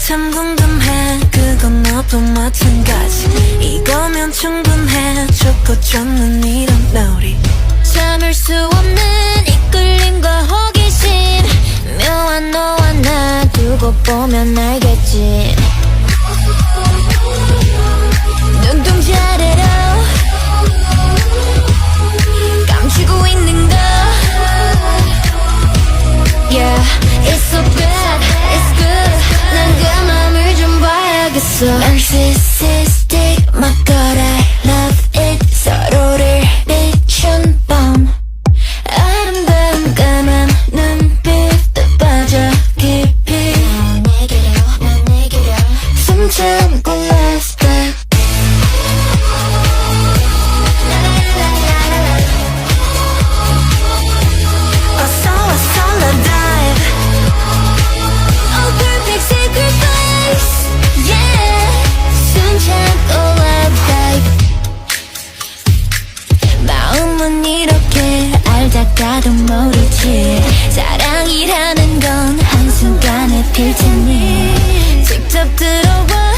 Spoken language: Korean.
참 궁금해 그건 너도 마찬가지 이거면 충분해 좋고 좋는 이런 놀이 참을 수 없는 이끌림과 호기심 묘한 너와 나 두고 보면 알겠지 눈동자 아래로 감추고 있는 거 Yeah, it's so bad, it's good 난 그 맘을 좀 봐야겠어 Narcissistic, my god I love it 서로를 비춘 밤 아름다운 까만 눈빛도 빠져 깊이 난 내게로 숨 참고 last step 어서 dive Oh perfect sacrifice Yeah 숨 참고 love dive 마음은 이렇게 알다가도 모르지 사랑이라는 건 한순간에 필 테니 직접 들어와